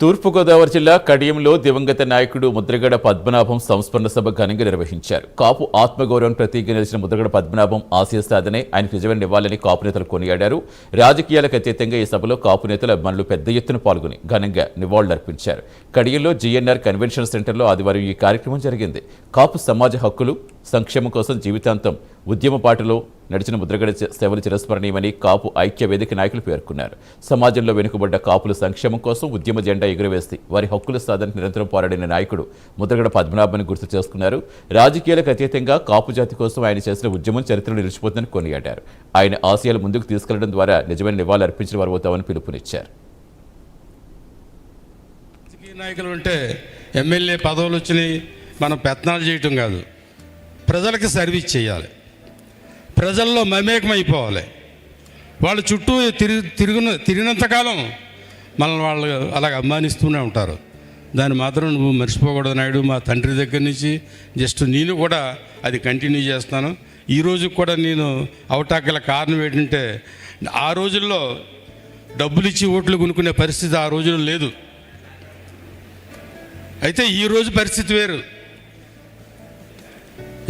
తూర్పుగోదావరి జిల్లా కడియంలో దివంగత నాయకుడు ముద్రగడ పద్మనాభం సంస్మరణ సభ ఘనంగా నిర్వహించారు. కాపు ఆత్మగౌరవం ప్రతీకగా నిలిచిన ముద్రగడ పద్మనాభం ఆశయ సాధనే ఆయనకు నిజమైన ఇవ్వాలని కాపు నేతలు కొనియాడారు. రాజకీయాలకు అతీతంగా ఈ సభలో కాపు నేతల అభిమానులు పెద్ద ఎత్తున పాల్గొని ఘనంగా నివాళులర్పించారు. కడియంలో జీఎన్ఆర్ కన్వెన్షన్ సెంటర్లో ఆదివారం ఈ కార్యక్రమం జరిగింది. కాపు సమాజ హక్కులు సంక్షేమం కోసం జీవితాంతం ఉద్యమ పాటలో నడిచిన ముద్రగడ సేవలు చిరస్మరణీయమని కాపు ఐక్య వేదిక నాయకులు పేర్కొన్నారు. సమాజంలో వెనుకబడ్డ కాపుల సంక్షేమం కోసం ఉద్యమ జెండా ఎగురవేసి వారి హక్కుల సాధనకు నిరంతరం పోరాడిన నాయకుడు ముద్రగడ పద్మనాభాన్ని గుర్తు చేసుకున్నారు. రాజకీయాలకు అతీతంగా కాపు జాతి కోసం ఆయన చేసిన ఉద్యమం చరిత్రలో నిలిచిపోతుందని కొనియాడారు. ఆయన ఆశయాలు ముందుకు తీసుకెళ్లడం ద్వారా నిజమైన నివాళులు అర్పించిన వారు అవుతామని పిలుపునిచ్చారు. నాయకులు అంటే ఎమ్మెల్యే పదవులు వచ్చినాయి మనం పెత్తనాలు చేయటం కాదు, ప్రజలకి సర్వీస్ చేయాలి, ప్రజల్లో మమేకమైపోవాలి. వాళ్ళ చుట్టూ తిరిగినంతకాలం మనల్ని వాళ్ళు అలాగ అభిమానిస్తూనే ఉంటారు. దాన్ని మాత్రం నువ్వు మర్చిపోకూడదు నాయుడు. మా తండ్రి దగ్గర నుంచి జస్ట్ నేను కూడా అది కంటిన్యూ చేస్తాను. ఈ రోజు కూడా నేను అవటాగల కారణం ఏంటంటే ఆ రోజుల్లో డబ్బులు ఇచ్చి ఓట్లు కొనుక్కునే పరిస్థితి ఆ రోజుల్లో లేదు. అయితే ఈరోజు పరిస్థితి వేరు.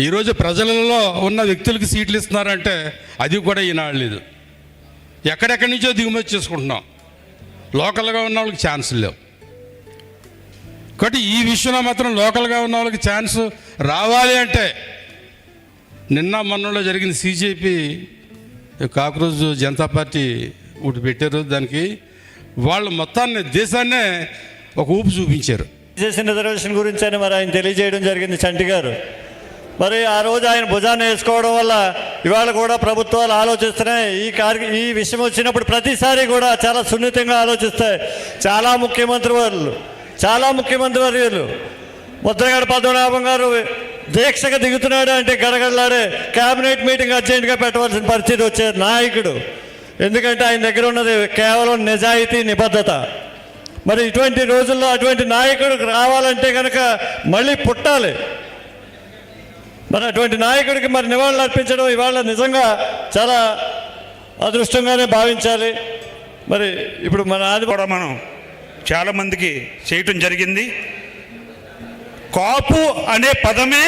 ఈరోజు ప్రజలలో ఉన్న వ్యక్తులకి సీట్లు ఇస్తున్నారంటే అది కూడా ఈనాడు లేదు. ఎక్కడెక్కడి నుంచో దిగుమతి చేసుకుంటున్నాం. లోకల్గా ఉన్న వాళ్ళకి ఛాన్సులు లేవు. కాబట్టి ఈ విషయంలో మాత్రం లోకల్గా ఉన్న వాళ్ళకి ఛాన్స్ రావాలి అంటే నిన్న మొన్నలో జరిగిన సిజేపీ కాక్రోజ్ జనతా పార్టీ ఒకటి పెట్టారు. దానికి వాళ్ళు మొత్తాన్ని దేశాన్నే ఒక ఊపు చూపించారు. చేసిన రిజర్వేషన్ గురించి అని మరి ఆయన తెలియజేయడం జరిగింది చంటి గారు. మరి ఆ రోజు ఆయన భుజాన్ని వేసుకోవడం వల్ల ఇవాళ కూడా ప్రభుత్వాలు ఆలోచిస్తున్నాయి. ఈ విషయం వచ్చినప్పుడు ప్రతిసారి కూడా చాలా సున్నితంగా ఆలోచిస్తాయి. చాలా ముఖ్యమంత్రి వర్యులు ముద్రగడ పద్మనాభం గారు దీక్షగా దిగుతున్నాడు అంటే గడగడలాడే క్యాబినెట్ మీటింగ్ అర్జెంటుగా పెట్టవలసిన పరిస్థితి వచ్చే నాయకుడు. ఎందుకంటే ఆయన దగ్గర ఉన్నది కేవలం నిజాయితీ, నిబద్ధత. మరి ఇటువంటి రోజుల్లో అటువంటి నాయకుడు రావాలంటే కనుక మళ్ళీ పుట్టాలి. మరి అటువంటి నాయకుడికి మరి నివాళులు అర్పించడం ఇవాళ నిజంగా చాలా అదృష్టంగానే భావించాలి. మరి ఇప్పుడు మన ఆది కూడా మనం చాలామందికి చేయటం జరిగింది. కాపు అనే పదమే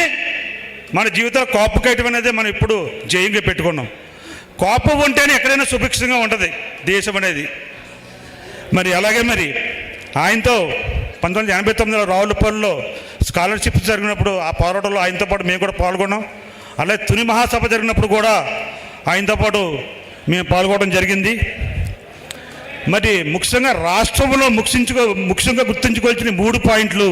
మన జీవితంలో కాపు కయటం అనేది మనం ఇప్పుడు జయంగా పెట్టుకున్నాం. కాపు ఉంటేనే ఎక్కడైనా సుభిక్షంగా ఉంటుంది దేశం అనేది. మరి అలాగే మరి ఆయనతో 1989లో రావులపల్లిలో స్కాలర్షిప్ జరిగినప్పుడు ఆ పోరాటంలో ఆయనతో పాటు మేము కూడా పాల్గొన్నాం. అలాగే తుని మహాసభ జరిగినప్పుడు కూడా ఆయనతో పాటు మేము పాల్గొనడం జరిగింది. మరి ముఖ్యంగా రాష్ట్రంలో ముఖ్యంగా గుర్తుంచుకోవాల్సిన 3 పాయింట్లు